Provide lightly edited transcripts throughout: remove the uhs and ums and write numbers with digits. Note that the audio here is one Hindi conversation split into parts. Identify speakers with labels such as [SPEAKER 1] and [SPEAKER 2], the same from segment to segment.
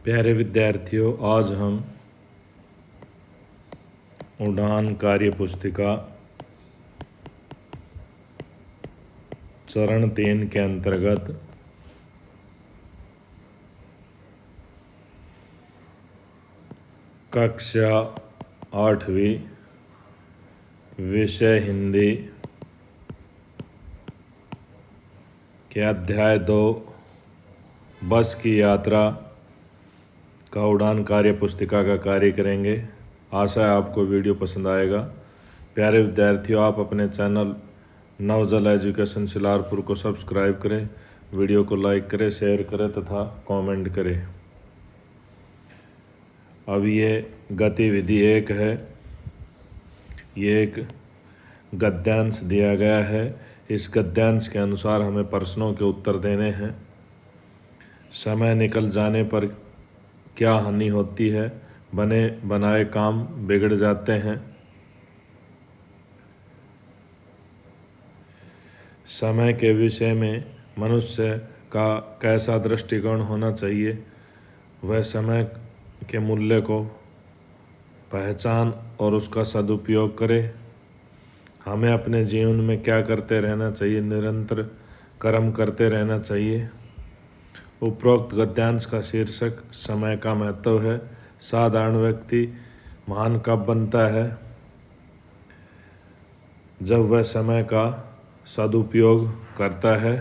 [SPEAKER 1] प्यारे विद्यार्थियों, आज हम उड़ान कार्य पुस्तिका चरण 3 के अंतर्गत कक्षा 8वीं विषय हिंदी के अध्याय 2 बस की यात्रा का उड़ान कार्य पुस्तिका का कार्य करेंगे। आशा है आपको वीडियो पसंद आएगा। प्यारे विद्यार्थियों, आप अपने चैनल नवजल एजुकेशन शिलारपुर को सब्सक्राइब करें, वीडियो को लाइक करें, शेयर करें तथा कमेंट करें। अब ये गतिविधि 1 है। ये एक गद्यांश दिया गया है। इस गद्यांश के अनुसार हमें प्रश्नों के उत्तर देने हैं। समय निकल जाने पर क्या हानि होती है? बने बनाए काम बिगड़ जाते हैं। समय के विषय में मनुष्य का कैसा दृष्टिकोण होना चाहिए? वह समय के मूल्य को पहचान और उसका सदुपयोग करे। हमें अपने जीवन में क्या करते रहना चाहिए? निरंतर कर्म करते रहना चाहिए। उपरोक्त गद्यांश का शीर्षक समय का महत्व है। साधारण व्यक्ति महान कब बनता है? जब वह समय का सदुपयोग करता है।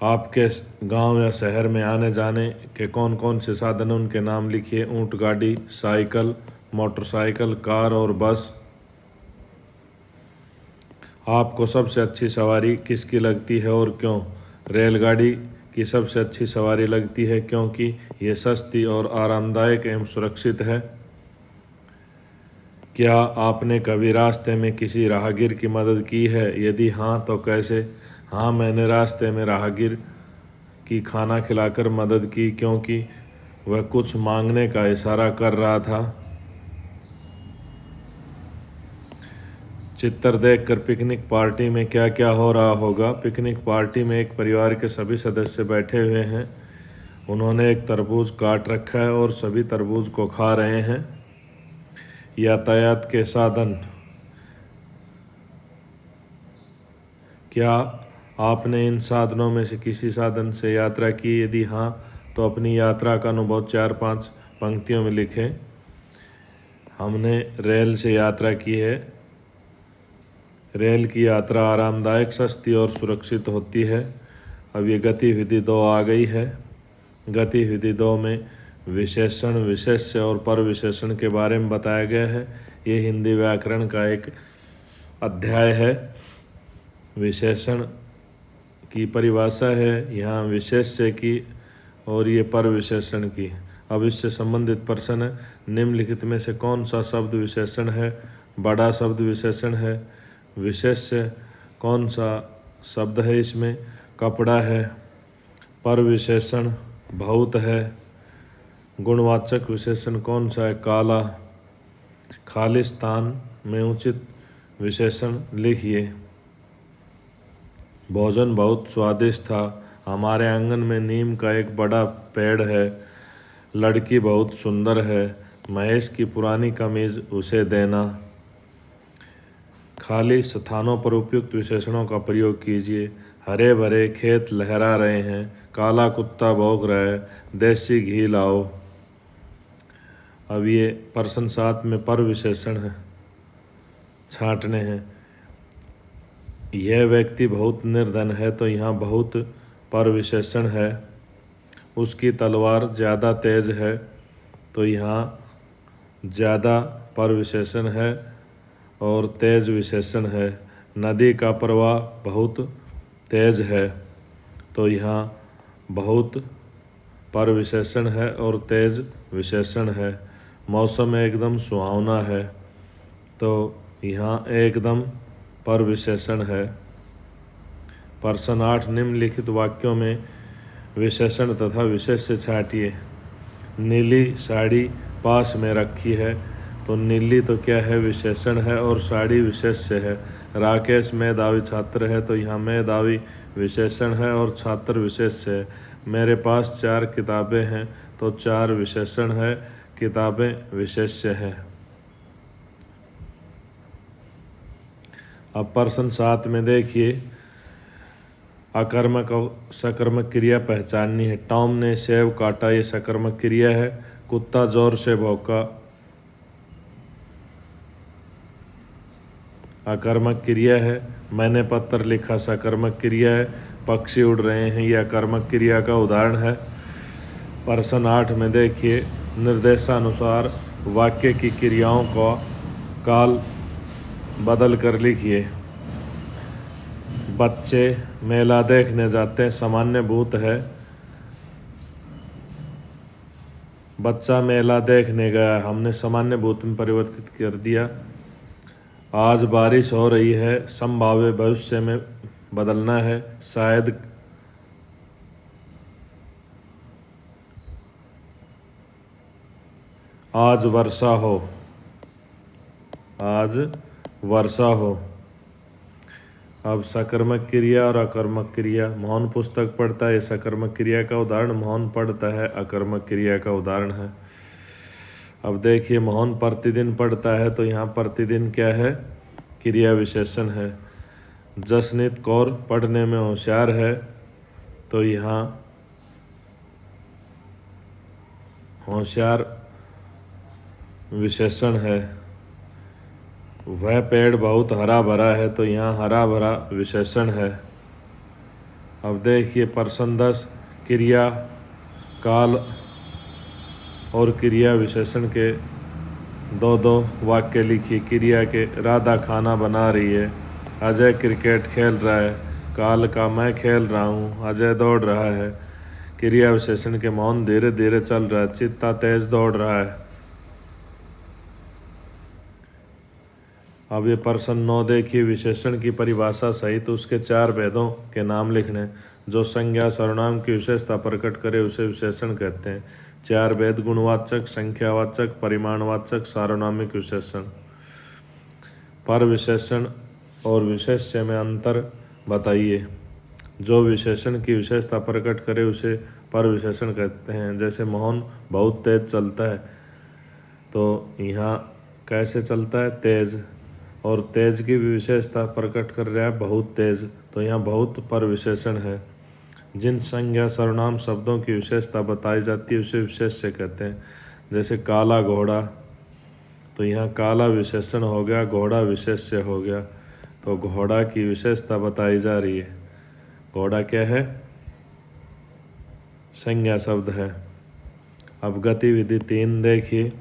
[SPEAKER 1] आपके गांव या शहर में आने जाने के कौन कौन से साधन, उनके नाम लिखिए। ऊंट गाड़ी, साइकिल, मोटरसाइकिल, कार और बस। आपको सबसे अच्छी सवारी किसकी लगती है और क्यों? रेलगाड़ी की सबसे अच्छी सवारी लगती है क्योंकि ये सस्ती और आरामदायक एवं सुरक्षित है। क्या आपने कभी रास्ते में किसी राहगीर की मदद की है? यदि हाँ तो कैसे? हाँ, मैंने रास्ते में राहगीर की खाना खिलाकर मदद की क्योंकि वह कुछ मांगने का इशारा कर रहा था। चित्र देखकर पिकनिक पार्टी में क्या क्या हो रहा होगा? पिकनिक पार्टी में एक परिवार के सभी सदस्य बैठे हुए हैं। उन्होंने एक तरबूज काट रखा है और सभी तरबूज को खा रहे हैं। यातायात के साधन। क्या आपने इन साधनों में से किसी साधन से यात्रा की? यदि हाँ तो अपनी यात्रा का अनुभव 4-5 पंक्तियों में लिखें। हमने रेल से यात्रा की है। रेल की यात्रा आरामदायक, सस्ती और सुरक्षित होती है। अब ये गतिविधि 2 आ गई है। गतिविधि 2 में विशेषण, विशेष्य और परविशेषण के बारे में बताया गया है। ये हिंदी व्याकरण का एक अध्याय है। विशेषण की परिभाषा है यहाँ विशेष्य की और ये परविशेषण की। अब इससे संबंधित प्रश्न है। निम्नलिखित में से कौन सा शब्द विशेषण है? बड़ा शब्द विशेषण है। विशेष्य कौन सा शब्द है? इसमें कपड़ा है। परविशेषण बहुत है। गुणवाचक विशेषण कौन सा है? काला। खाली स्थान में उचित विशेषण लिखिए। भोजन बहुत स्वादिष्ट था। हमारे आंगन में नीम का एक बड़ा पेड़ है। लड़की बहुत सुंदर है। महेश की पुरानी कमीज उसे देना। खाली स्थानों पर उपयुक्त विशेषणों का प्रयोग कीजिए। हरे भरे खेत लहरा रहे हैं। काला कुत्ता भौंक रहा है। देसी घी लाओ। अब ये प्रश्न 7 में पर विशेषण है छांटने हैं। यह व्यक्ति बहुत निर्धन है तो यहाँ बहुत पर विशेषण है। उसकी तलवार ज़्यादा तेज है तो यहाँ ज़्यादा पर विशेषण है और तेज विशेषण है। नदी का प्रवाह बहुत तेज है तो यहाँ बहुत पर विशेषण है और तेज विशेषण है। मौसम एकदम सुहावना है तो यहाँ एकदम पर विशेषण है। प्रश्न 8, निम्नलिखित वाक्यों में विशेषण तथा विशेष्य छांटिए। नीली साड़ी पास में रखी है तो नीली तो क्या है? विशेषण है और साड़ी विशेष्य है। राकेश मेधावी छात्र है तो यहाँ मेधावी विशेषण है और छात्र विशेष्य है। मेरे पास 4 किताबें हैं, तो 4 विशेषण है, किताबें विशेष्य है। अब प्रश्न 7 में देखिए, अकर्मक और सकर्मक क्रिया पहचाननी है। टॉम ने सेब काटा, ये सकर्मक क्रिया है। कुत्ता जोर से भौंका, अकर्मक क्रिया है। मैंने पत्र लिखा, सकर्मक क्रिया है। पक्षी उड़ रहे हैं, यह अकर्मक क्रिया का उदाहरण है। प्रश्न 8 में देखिए, निर्देशानुसार वाक्य की क्रियाओं का काल बदल कर लिखिए। बच्चे मेला देखने जाते हैं, सामान्य भूत है। बच्चा मेला देखने गया, हमने सामान्य भूत में परिवर्तित कर दिया। आज बारिश हो रही है, संभाव्य भविष्य में बदलना है। शायद आज वर्षा हो, आज वर्षा हो। अब सकर्मक क्रिया और अकर्मक क्रिया। मोहन पुस्तक पढ़ता है, सकर्मक क्रिया का उदाहरण। मोहन पढ़ता है, अकर्मक क्रिया का उदाहरण है। अब देखिए, मोहन प्रतिदिन पढ़ता है, तो यहाँ प्रतिदिन क्या है, क्रिया विशेषण है। जसनीत कौर पढ़ने में होशियार है, तो यहाँ होशियार विशेषण है। वह पेड़ बहुत हरा भरा है, तो यहाँ हरा भरा विशेषण है। अब देखिए प्रश्न 10, क्रिया काल और क्रिया विशेषण के दो वाक्य लिखिए। क्रिया के, राधा खाना बना रही है। अजय क्रिकेट खेल रहा है। काल का, मैं खेल रहा हूँ। अजय दौड़ रहा है। क्रिया विशेषण के, मोहन धीरे धीरे चल रहा है। चित्ता तेज दौड़ रहा है। अब ये प्रश्न 9 देखिए, विशेषण की परिभाषा सहित उसके 4 भेदों के नाम लिखने। जो संज्ञा सर्वनाम की विशेषता प्रकट करे उसे विशेषण कहते हैं। 4 भेद, गुणवाचक, संख्यावाचक, परिमाणवाचक, सार्वनामिक विशेषण। पर विशेषण और विशेष्य में अंतर बताइए। जो विशेषण की विशेषता प्रकट करे उसे पर विशेषण कहते हैं। जैसे मोहन बहुत तेज चलता है, तो यहाँ कैसे चलता है, तेज। और तेज की भी विशेषता प्रकट कर रहा है, बहुत तेज, तो यहाँ बहुत पर विशेषण है। जिन संज्ञा सर्वनाम शब्दों की विशेषता बताई जाती है उसे विशेष्य कहते हैं। जैसे काला घोड़ा, तो यहाँ काला विशेषण हो गया, घोड़ा विशेष्य हो गया। तो घोड़ा की विशेषता बताई जा रही है। घोड़ा क्या है, संज्ञा शब्द है। अब गतिविधि 3 देखिए,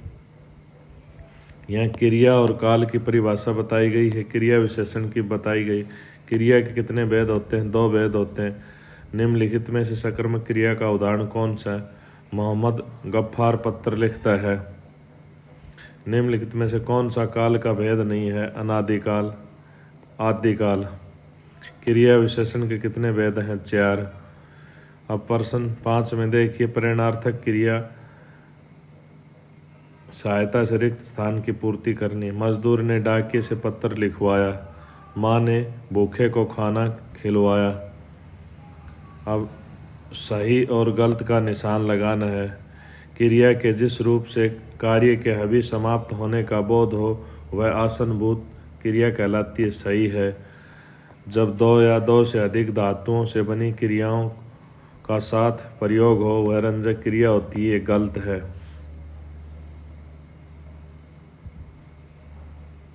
[SPEAKER 1] यहाँ क्रिया और काल की परिभाषा बताई गई है। क्रिया विशेषण की बताई गई। क्रिया के कितने भेद होते हैं, 2 भेद होते हैं। निम्नलिखित में से सकर्मक क्रिया का उदाहरण कौन सा है। मोहम्मद गफ्फार पत्र लिखता है। निम्नलिखित में से कौन सा काल का भेद नहीं है, अनादिकाल, आदिकाल। क्रिया विशेषण के कितने भेद हैं, 4। अब प्रश्न 5 में देखिए, प्रेरणार्थक क्रिया सहायता से रिक्त स्थान की पूर्ति करनी। मजदूर ने डाकिये से पत्र लिखवाया। माँ ने भूखे को खाना खिलवाया। अब सही और गलत का निशान लगाना है। क्रिया के जिस रूप से कार्य के अभी समाप्त होने का बोध हो वह आसनभूत क्रिया कहलाती है, सही है। जब 2 या 2 से अधिक धातुओं से बनी क्रियाओं का साथ प्रयोग हो वह रंजक क्रिया होती है, गलत है।